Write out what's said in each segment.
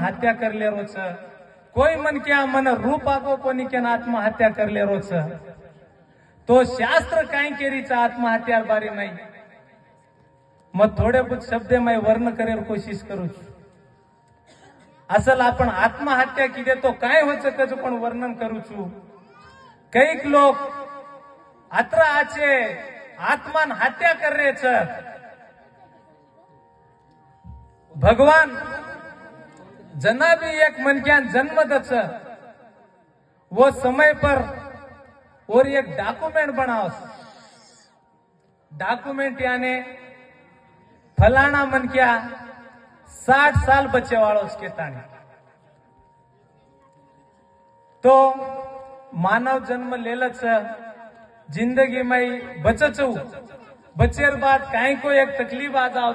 आत्महत्या करले रोच कोई मन क्या मन रूप आगो कोणी केन आत्महत्या करले रोच तो शास्त्र काय केरीचा आत्महत्या बारी नाही मग थोडे बहुत शब्द मैं वर्ण करेर कोशिश करू असल आपण आत्महत्या किती तो काय होत त्याचं पण वर्णन करू छू कैक लोक अत्र आचे आत्मान हत्या कर रहे छ भगवान जना भी एक मन क्या जन्म दच वो समय पर और एक डॉक्यूमेंट बनाओ डॉक्यूमेंट यानी फलाना मन क्या 60 साल बच्चे वालों उसके ताने तो मानव जन्म लेलच जिंदगी में बचचू बचेर बाद काई को एक तकलीफ आ जाओ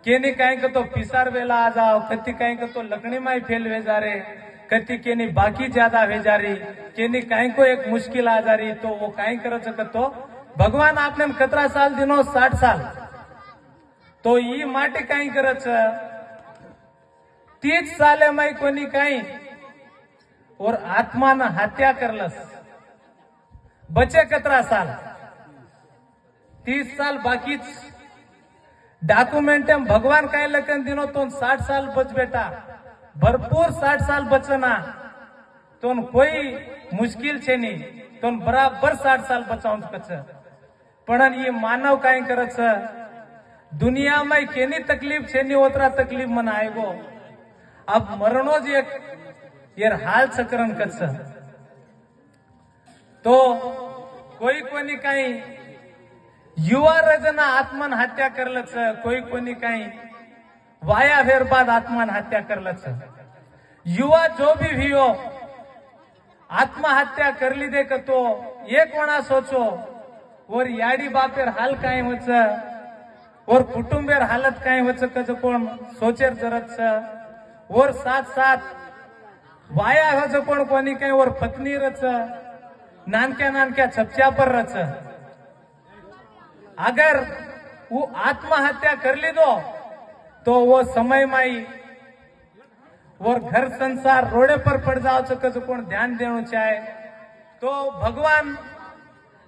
केनी काई को तो पिसार वेला आ जाओ कति काई को तो लकड़ी में फेल वे जा रे कति केनी बाकी ज्यादा वे जा रही केनी काई को एक मुश्किल आ जा रही तो वो काई कर तो भगवान आपने कतरा साल दिनों 60 साल तो ये माटे काई कर 30 साले में कोनी काई और आत्मा न हत्या करलस बचे कतरा साल 30 साल बाकीच डॉक्यूमेंट भगवान काय लखन दिनो तो 60 साल बच बेटा भरपूर 60 साल बचना तो कोई मुश्किल छे नहीं तो बराबर 60 साल बचाऊं कच पण ये मानव काय करच दुनिया में केनी तकलीफ छे नहीं ओतरा तकलीफ मन आएगो अब मरणो ज एक यार हाल सकरण कच तो कोई कोनी काही युवा रजना आत्मन हत्या करलच कोई कोनी काही वाया वेर बाद आत्मन हत्या करलच युवा जो भी हो आत्महत्या कर ली दे तो ये कोणा सोचो और याडी बापेर हाल काय वच और कुटुंबेर हालत काय वच कच कोण सोचेर जरच और साथ साथ वाया हज कोण कोणी काही और पत्नी रच नानक्या नानक्या छपच्या पर रच अगर वो आत्महत्या कर ली दो तो वो समय माई और घर संसार रोडे पर पड़ जाओ कच कोण ध्यान देना चाहे तो भगवान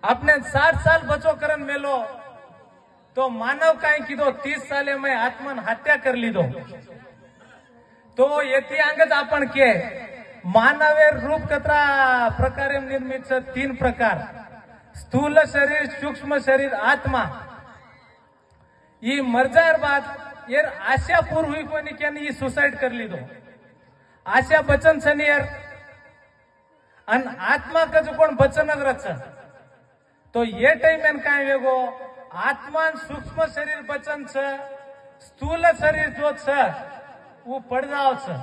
अपने 60 साल बचो करन मेलो तो मानव काय की दो 30 साले में आत्मन हत्या कर ली दो तो येती अंगत आपण के मानवेर रूप कतरा प्रकारे निर्मित 3 प्रकार स्थूल शरीर सूक्ष्म शरीर आत्मा ये मर जाए बाद यार आशा पूर्व हुई कोनी क्या ये सुसाइड कर ली दो आशा बचन छनी यार अन आत्मा का जो कोण बचन रच तो ये टाइम में काय वेगो आत्मा सूक्ष्म शरीर बचन छ स्थूल शरीर जो छ वो पड़ जाओ छ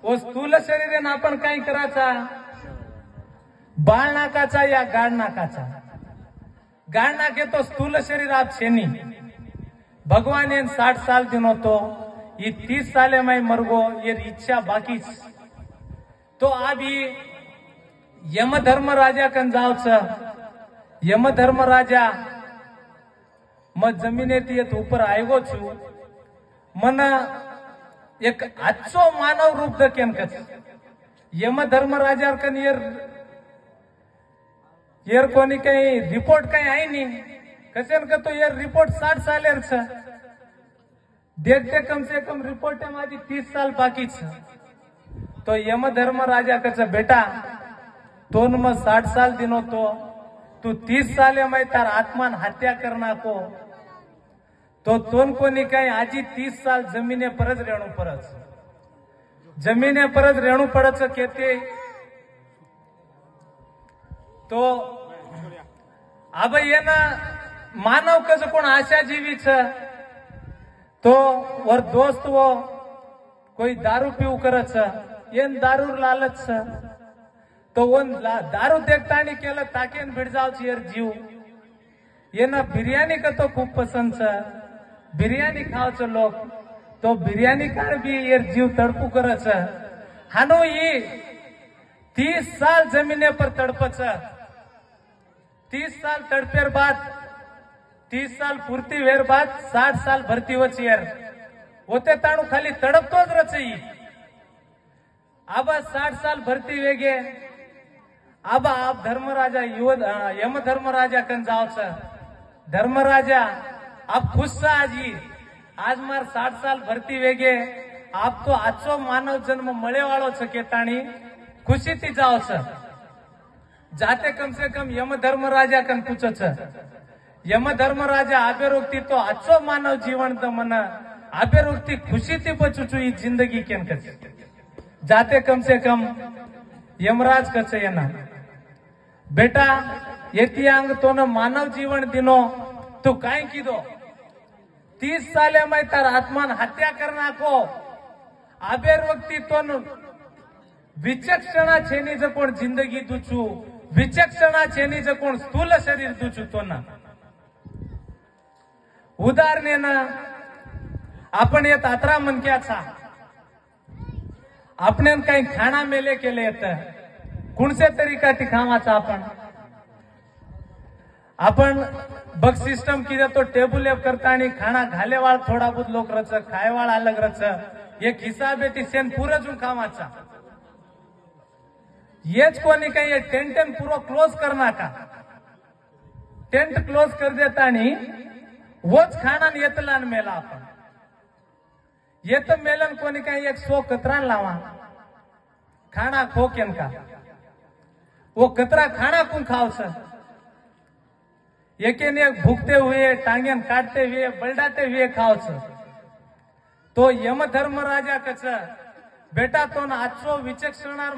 वो स्थूल शरीर आपण काय कराचा बाळ नाकाचा या गाड नाकाचा गाड नाके तो स्थूल शरीर आप छेनी भगवान ने 60 साल दिनों तो ये 30 साले में मरगो ये इच्छा बाकी तो अब ये यम धर्म राजा कन जाओ छ यम धर्म राजा म जमिनेती ऊपर आएगो छु मन एक अच्छो मानव रूप दकेन कच यम धर्म राजा कन येर कोणी काही रिपोर्ट काही आहे नाही कसे का तो यार रिपोर्ट 60 सालेर छ देखते कम से कम रिपोर्ट है माझी 30 साल बाकी छ तो यम धर्म राजा कच बेटा तोन म 60 साल दिनो तो तू 30 साले में तार आत्मान हत्या करना को तो तोन कोणी काही आजी 30 साल जमीने परज रेणू परच जमीने परज रेणू पडच केते तो अब ये ना मानव कस कोण आशा जीवी छ तो और दोस्त वो कोई दारू पीऊ करच येन दारू लालच छ तो वन दारू देखतानी केलं ताकेन भिड जाव यार जीव ये ना बिर्याणी का तो खूप पसंद छ बिर्याणी खावच लोक तो बिर्याणी कार भी यार जीव तड़पू करच हानो ये 30 साल जमीने पर तड़पच 30 साल तड़पेर बाद 30 साल पूर्ति वेर बाद 60 साल भर्ती वच यार होते ताणू खाली तडपतोच रचई आबा 60 साल भरती वेगे आबा आप धर्मराजा यम धर्मराजा कन जाओ धर्मराजा आप खुश सा आज मार 60 साल भरती वेगे आप तो आजो मानव जन्म मळे वाळो छ केताणी खुशी थी जाओ छ जाते कम से कम यम धर्मराजा कन पूछो छ यम धर्मराजा आबे रोकती तो आजो मानव जीवन तो मन आबे रोकती खुशी थी बचुचु ई जिंदगी केन कच जाते कम से कम यमराज कच येना बेटा येती अंग तो न मानव जीवन दिनो तू काय कीधो 30 साले में तार आत्मान हत्या करना को आबेर वक्ती तो न विचक्षणा छेनी ज कोण जिंदगी दूचू विचक्षणा छेनी ज कोण स्थूल शरीर दूचू तो ना उदाहरणेनं आपण येत आत्रा मनक्याचा आपण काही खाना मेले केले येत कुणसे तरीका ती खावाचा आपण बग सिस्टम किती तो टेबल एप करता आणि खाना घालेवाळ थोडा बहुत लोक रच खायवाळ अलग रच एक हिसाब आहे ती सेन पुरं जून खावाचा येच कोणी काही टेंट पुरो क्लोज करना का टेंट क्लोज कर देता आणि वोच खाना येतला मेला आपण येत मेलन कोणी काही एक 100 कतरा लावा खाना खोकेन का वो कतरा खाना कुन खाओ सर एक भूखते हुए टांगेन काटते हुए बलडाते हुए खाओ सर तो यम धर्मराजा कच बेटा तो आजो विचक्षणार